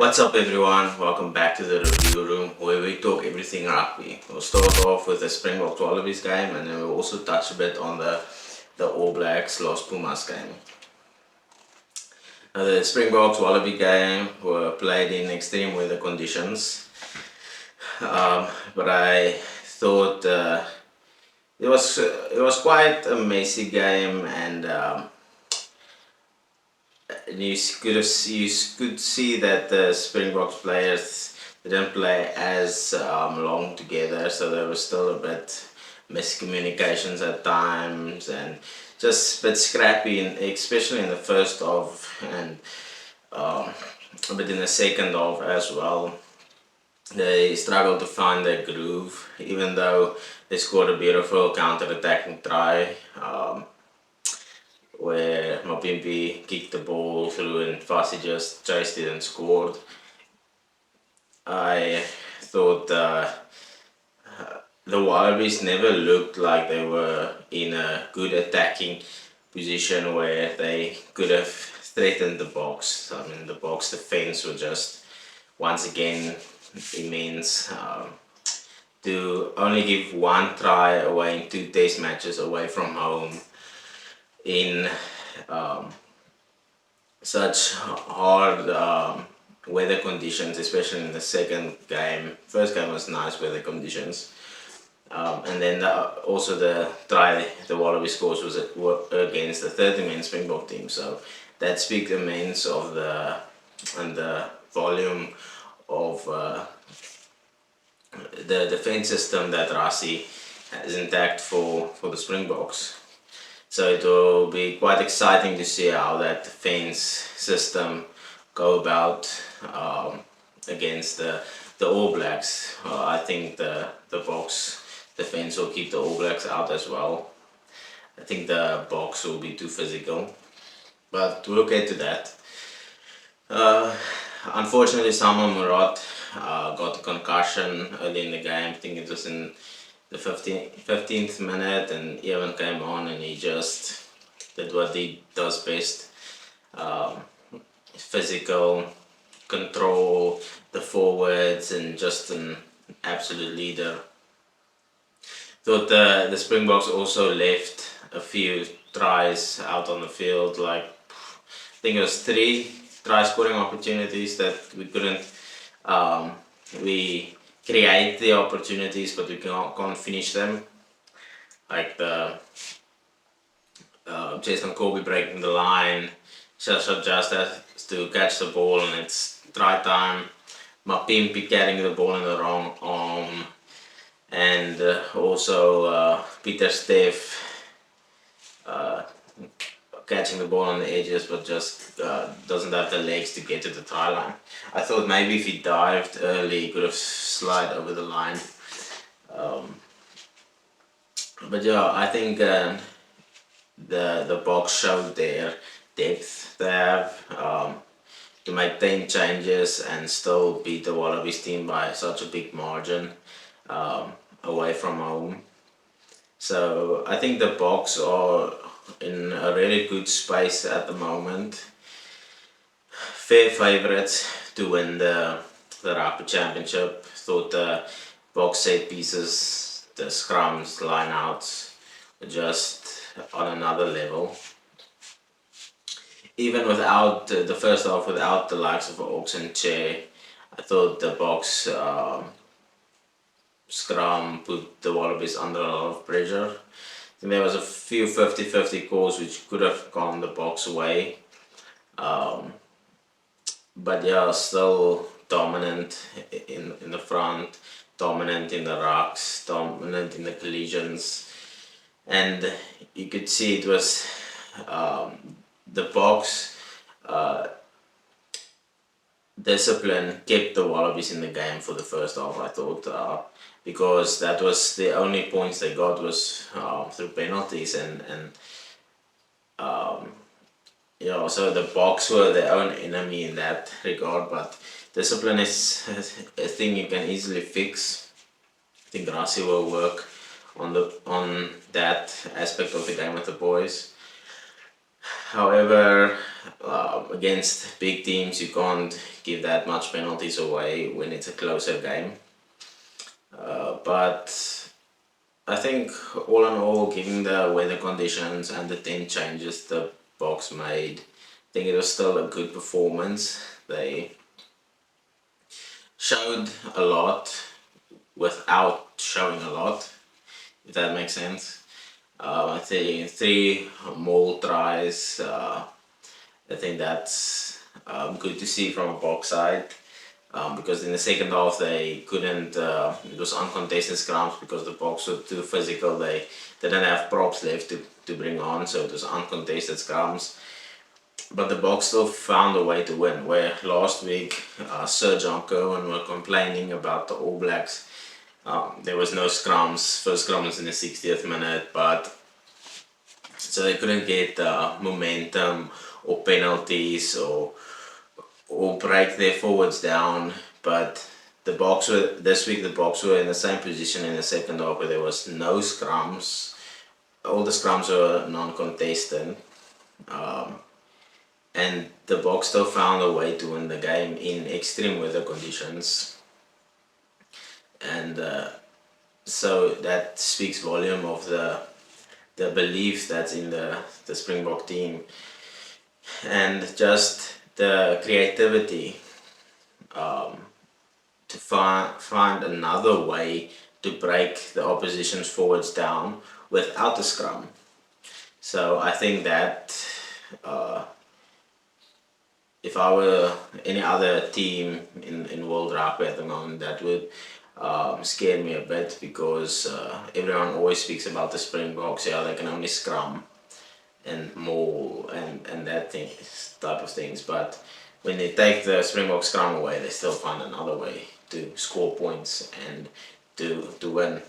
What's up everyone, welcome back to the review room where we talk everything rugby. We'll start off with the Springboks Wallabies game and then we'll also touch a bit on the All Blacks Los Pumas game. Now, the Springboks Wallaby game were played in extreme weather conditions, but I thought it was quite a messy game, and you could see that the Springboks players didn't play as long together, so there was still a bit miscommunications at times and just a bit scrappy, especially in the first half and a bit in the second half as well. They struggled to find their groove, even though they scored a beautiful counter-attacking try where Mapimpi kicked the ball through and Fassi just chased it and scored. I thought the Wallabies never looked like they were in a good attacking position where they could have threatened the Boks. I mean, the Boks defense were just once again immense. To only give one try away in 2 test matches away from home in such hard weather conditions, especially in the second game. First game was nice weather conditions, and then also the try the Wallabies scores was against the 30-man Springbok team, so that speaks immense of the volume of the defense system that Rassie has intact for the Springboks. So it will be quite exciting to see how that defense system go about against the All Blacks. I think the Boks defense will keep the All Blacks out as well. I think the Boks will be too physical, but we'll get to that. Unfortunately, Samuel Murat got a concussion early in the game. I think it was in the 15th minute, and Evan came on and he just did what he does best. Physical, control the forwards, and just an absolute leader. Thought the Springboks also left a few tries out on the field, like I think it was 3 try scoring opportunities that we couldn't we create the opportunities but we can't finish them, like the Jason Corby breaking the line, just has to catch the ball and it's try time, Mapimpi carrying the ball in the wrong arm, and also Peter Steff catching the ball on the edges but just doesn't have the legs to get to the try line. I thought maybe if he dived early he could have slid over the line. But yeah, I think the Boks showed their depth they have to make 10 changes and still beat the Wallabies team by such a big margin away from home. So I think the Boks are in a really good space at the moment. Fair favourites to win the Rugby Championship. Thought the Boks set pieces, the scrums, lineouts were just on another level. Even without the first half, without the likes of Oaks and Che, I thought the Boks scrum put the Wallabies under a lot of pressure. I think there was a few 50-50 calls which could have gone the Boks away, but yeah, still dominant in the front, dominant in the rucks, dominant in the collisions, and you could see it was the Boks discipline kept the Wallabies in the game for the first half, I thought, because that was the only points they got was through penalties, and yeah, so the Boks were their own enemy in that regard, but discipline is a thing you can easily fix. I think Rassie will work on that aspect of the game with the boys. However, against big teams you can't give that much penalties away when it's a closer game. But I think all in all, given the weather conditions and the 10 changes the Boks made, I think it was still a good performance. They showed a lot without showing a lot, if that makes sense. I think 3 more tries. I think that's good to see from a Boks side. Because in the second half they couldn't, it was uncontested scrums because the Boks were too physical. They didn't have props left to bring on, so it was uncontested scrums. But the Boks still found a way to win, where last week Sir John Cohen were complaining about the All Blacks. There was no scrums, first scrum was in the 60th minute, but so they couldn't get momentum or penalties or break their forwards down. But the Boks were, this week the Boks were in the same position in the second half where there was no scrums. All the scrums were non-contested. And the Boks still found a way to win the game in extreme weather conditions. And so that speaks volume of the belief that's in the Springbok team. And just the creativity to find another way to break the opposition's forwards down without a scrum. So I think that if I were any other team in World Rugby at the moment, that would scare me a bit, because everyone always speaks about the Springboks, yeah, they can only scrum and maul and that thing, type of things. But when they take the Springbok scrum away, they still find another way to score points and to win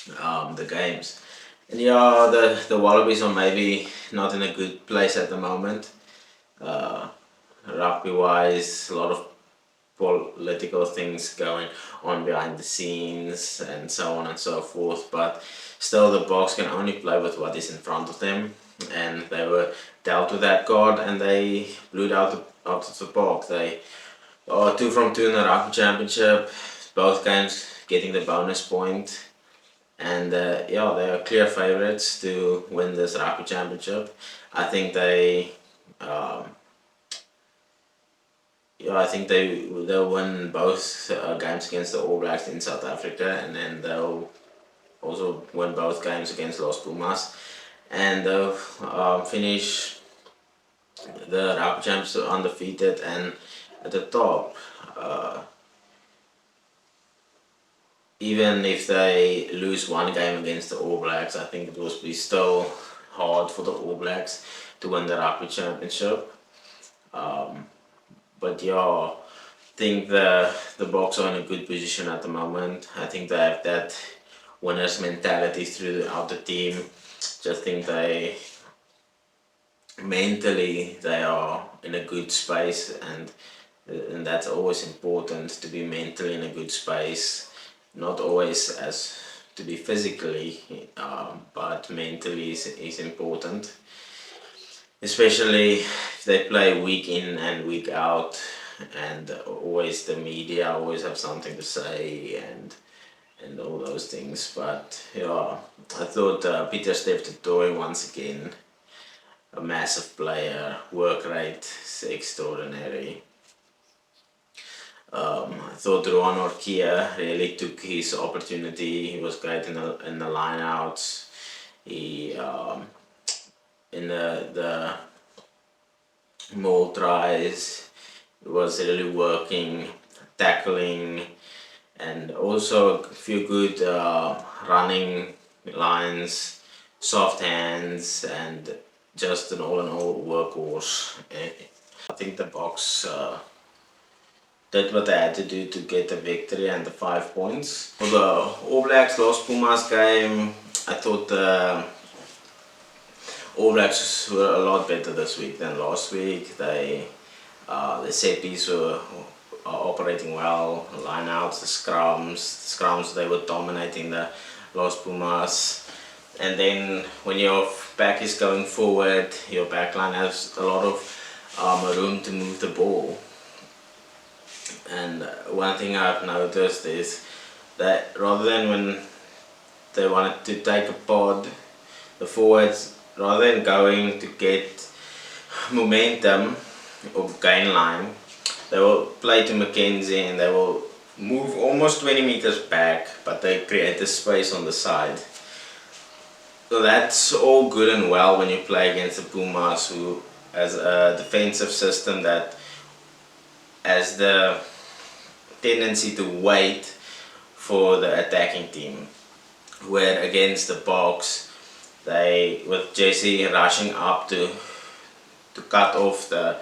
the games. And yeah, the Wallabies are maybe not in a good place at the moment. Rugby wise, a lot of political things going on behind the scenes and so on and so forth, but still the Boks can only play with what is in front of them, and they were dealt with that card and they blew it out of the park. They are 2 from 2 in the Rugby Championship, both games getting the bonus point, and yeah, they are clear favourites to win this Rugby Championship. I think they they'll win both games against the All Blacks in South Africa, and then they'll also win both games against Los Pumas, and they'll finish the Rugby Championship undefeated and at the top. Even if they lose one game against the All Blacks, I think it will be still hard for the All Blacks to win the Rugby Championship. But yeah, I think the Boks are in a good position at the moment. I think they have that winners mentality throughout the team. Just think they mentally they are in a good space, and that's always important, to be mentally in a good space. Not always as to be physically, but mentally is important. Especially if they play week in and week out, and always the media always have something to say and all those things. But yeah, I thought Peter Steph once again, a massive player, work rate is extraordinary. I thought Ruan Orkia really took his opportunity. He was great in the lineouts. He in the more tries, he was really working, tackling, and also a few good running lines, soft hands, and just an all-in-all workhorse. I think the Boks did what they had to do to get the victory and the 5 points. For the All Blacks Los Pumas game, I thought the All Blacks were a lot better this week than last week. The set piece were operating well, lineouts, the scrums, they were dominating the Los Pumas. and then when your back is going forward, your back line has a lot of room to move the ball. And one thing I've noticed is that rather than when they wanted to take a pod, the forwards, rather than going to get momentum or gain line, they will play to Mackenzie and they will move almost 20 meters back, but they create a space on the side. So that's all good and well when you play against the Pumas, who has a defensive system that has the tendency to wait for the attacking team. Where against the Boks, they, with Jesse rushing up to cut off the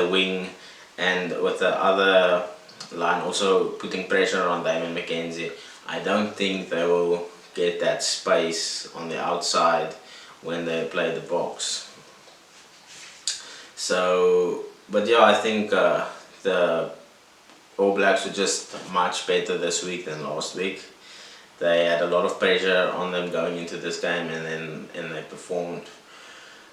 wing, and with the other line also putting pressure on Damon McKenzie, I don't think they will get that space on the outside when they play the Boks. So, but yeah, I think the All Blacks were just much better this week than last week. They had a lot of pressure on them going into this game, and they performed.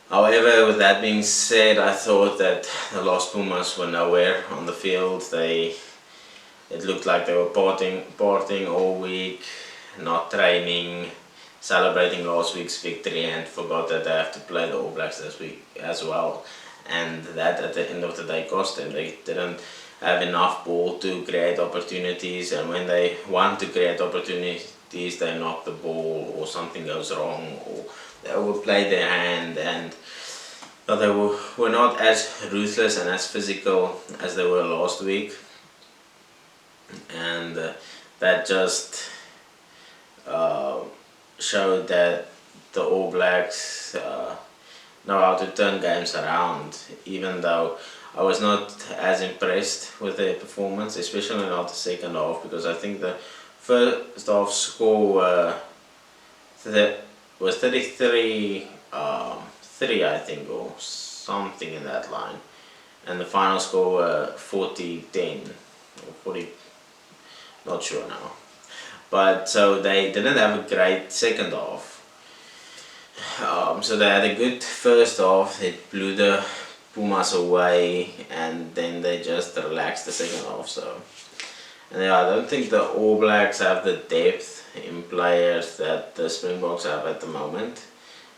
However, with that being said, I thought that the Los Pumas were nowhere on the field. It looked like they were partying all week, not training, celebrating last week's victory, and forgot that they have to play the All Blacks this week as well. And that at the end of the day cost them. They didn't have enough ball to create opportunities, and when they want to create opportunities, they knock the ball or something goes wrong, or they overplay their hand, and they were not as ruthless and as physical as they were last week. And that just showed that the All Blacks know how to turn games around, even though I was not as impressed with their performance, especially not the second half, because I think the first half score was 33-3, I think, or something in that line, and the final score 40-10 or 40, not sure now. But so they didn't have a great second half. So they had a good first half. They blew the Pumas away, and then they just relaxed the second half. So, and yeah, I don't think the All Blacks have the depth in players that the Springboks have at the moment.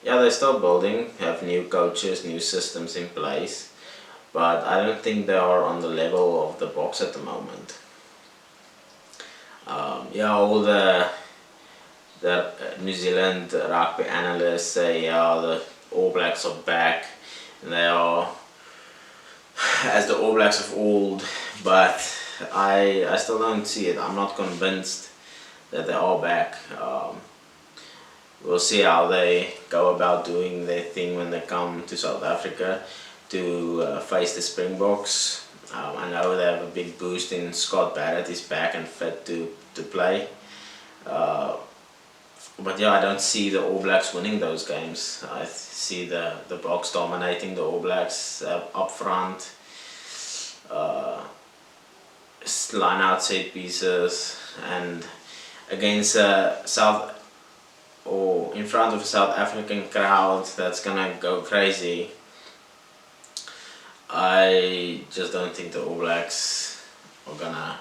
Yeah, they're still building, have new coaches, new systems in place, but I don't think they are on the level of the Boks at the moment. Yeah, all the New Zealand rugby analysts say, yeah, the All Blacks are back, and they are as the All Blacks of old, but I still don't see it. I'm not convinced that they are back. We'll see how they go about doing their thing when they come to South Africa to face the Springboks. I know they have a big boost in Scott Barrett is back and fit to play. But yeah, I don't see the All Blacks winning those games. I see the Boks dominating the All Blacks up front, line out set pieces, and against South or in front of a South African crowd that's gonna go crazy. I just don't think the All Blacks are gonna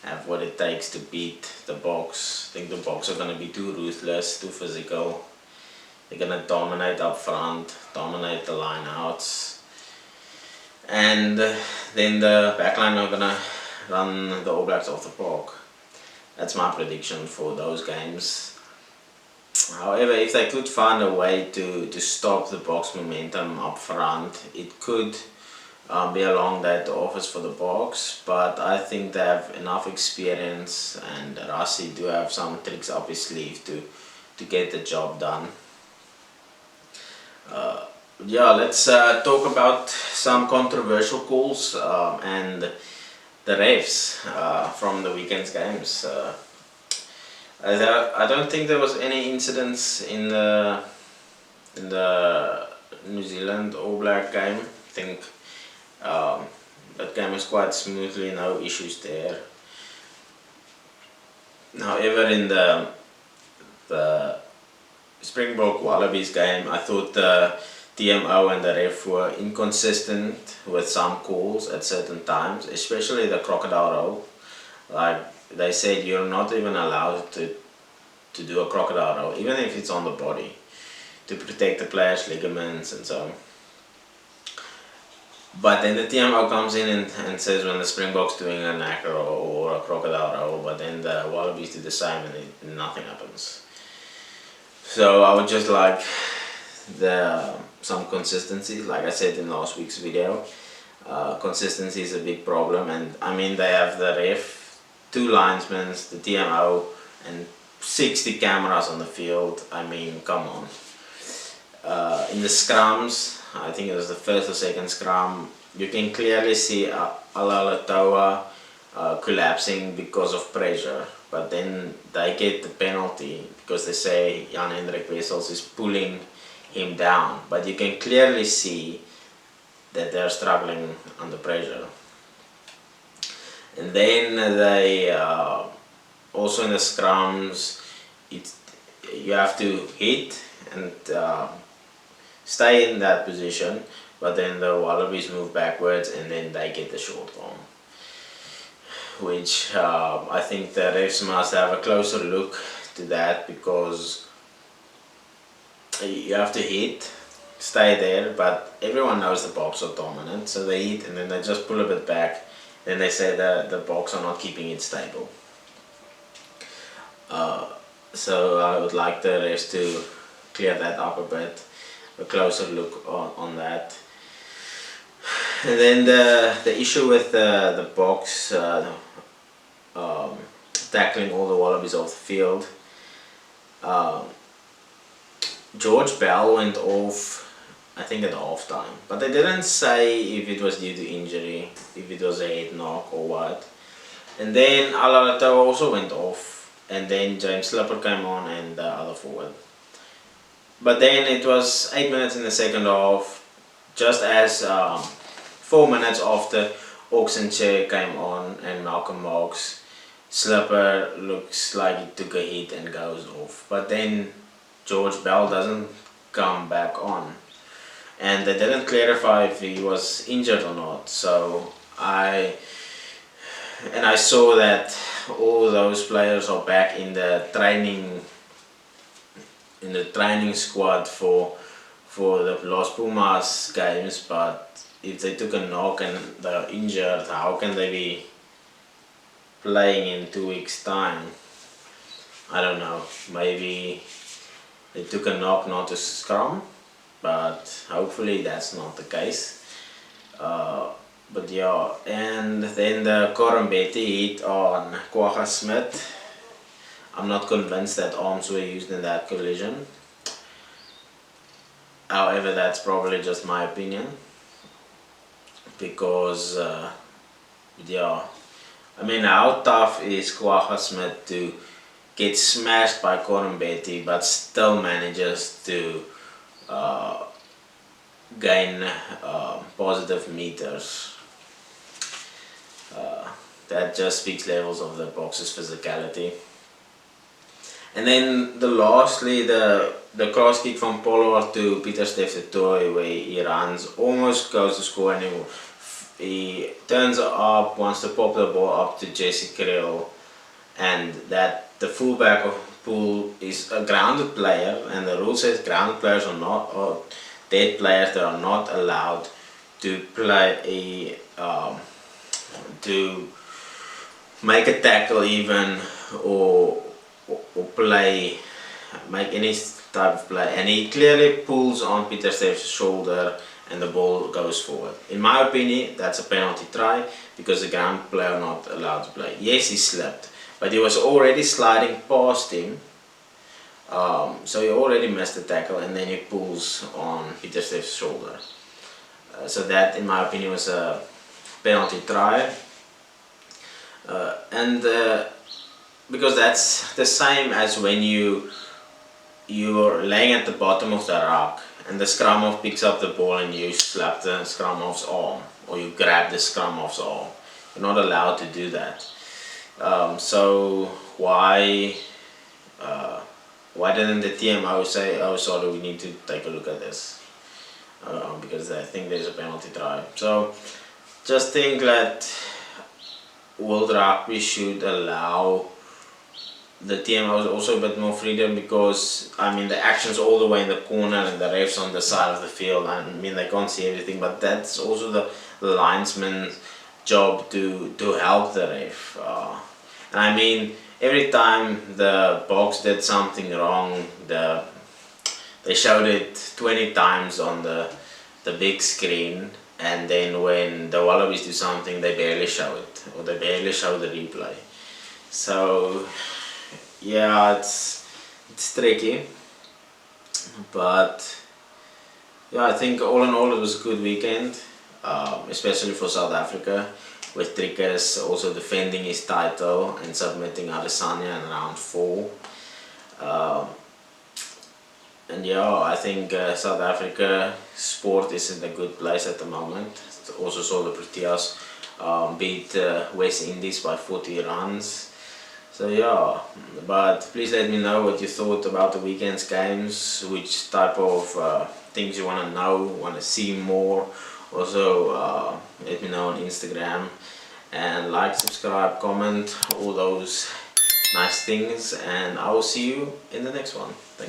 have what it takes to beat the Boks. I think the Boks are gonna be too ruthless, too physical. They're gonna dominate up front, dominate the line outs, and then the backline are gonna run the All Blacks off the park. That's my prediction for those games. However, if they could find a way to stop the Boks momentum up front, it could be a long day at the office for the Boks, but I think they have enough experience, and Rassie do have some tricks up his sleeve to get the job done. Yeah, let's talk about some controversial calls and the refs from the weekend's games. I don't think there was any incidents in the New Zealand All Black game. I think that game was quite smoothly, no issues there. However, in the Springbok Wallabies game, I thought the TMO and the ref were inconsistent with some calls at certain times, especially the crocodile roll. Like they said, you're not even allowed to do a crocodile roll, even if it's on the body, to protect the player's ligaments and so on. But then the TMO comes in and says when the Springboks doing a knack roll or a crocodile roll, but then the Wallabies do the same and nothing happens. So I would just like some consistency, like I said in last week's video. Consistency is a big problem, and I mean they have the ref, 2 linesmen, the TMO, and 60 cameras on the field. I mean, come on. In the scrums, I think it was the first or second scrum, you can clearly see Alalatoa collapsing because of pressure, but then they get the penalty because they say Jan-Hendrik Wessels is pulling him down, but you can clearly see that they're struggling under pressure. And then they also in the scrums, you have to hit and stay in that position, but then the Wallabies move backwards and then they get the short arm, which I think the refs must have a closer look to that, because you have to hit, stay there, but everyone knows the Boks are dominant, so they hit and then they just pull a bit back, then they say that the Boks are not keeping it stable. So I would like the refs to clear that up a bit, a closer look on that. And then the issue with the Boks tackling all the Wallabies off the field. George Bell went off, I think at half time, but they didn't say if it was due to injury, if it was a head knock or what. And then Alalatoa also went off, and then James Slipper came on and the other forward. But then it was 8 minutes in the second half, just as 4 minutes after Oxenchair came on and Malcolm Marx, Slipper looks like he took a hit and goes off. But then George Bell doesn't come back on, and they didn't clarify if he was injured or not. So I saw that all those players are back in the training squad for the Los Pumas games, but if they took a knock and they're injured, how can they be playing in 2 weeks time? I don't know, maybe they took a knock not to scrum, but hopefully that's not the case. But yeah, and then the Korambeti hit on Kwagga Smith. I'm not convinced that arms were used in that collision. However, that's probably just my opinion, because yeah, I mean, how tough is Kwagga Smith to get smashed by Korambeti but still manages to gain positive meters? That just speaks levels of the Boks' physicality. And then lastly, the cross kick from Pollard to Pieter Steph-Toy, where he runs, almost goes to score, and he turns up, wants to pop the ball up to Jesse Krill, and that the fullback of Pool is a grounded player, and the rule says grounded players are not, or dead players that are not allowed to play to make a tackle even, or make any type of play. And he clearly pulls on Pieter Steph's shoulder and the ball goes forward. In my opinion, that's a penalty try, because the ground player are not allowed to play. Yes, he slipped, but he was already sliding past him, so he already missed the tackle, and then he pulls on Pieter Steph's shoulder. So that, in my opinion, was a penalty try. Because that's the same as when you're laying at the bottom of the ruck and the scrum half picks up the ball and you slap the scrum half's arm, or you grab the scrum half's arm. You're not allowed to do that. So why why didn't the TMO say, oh sorry, we need to take a look at this, because I think there's a penalty try. So just think that World Rugby should allow the TMOs also a bit more freedom, because I mean the action's all the way in the corner and the refs on the side of the field. I mean they can't see everything, but that's also the linesman's job to help the ref. And I mean every time the Boks did something wrong, they showed it 20 times on the big screen, and then when the Wallabies do something they barely show it, or they barely show the replay. So yeah, it's tricky, but yeah, I think all in all it was a good weekend, especially for South Africa, with Trickers also defending his title and submitting Adesanya in round 4. And yeah, I think South Africa sport is in a good place at the moment. Also saw the Proteas beat West Indies by 40 runs. So yeah, but please let me know what you thought about the weekend's games, which type of things you want to know, want to see more. Also let me know on Instagram, and like, subscribe, comment, all those nice things, and I will see you in the next one. Thank you.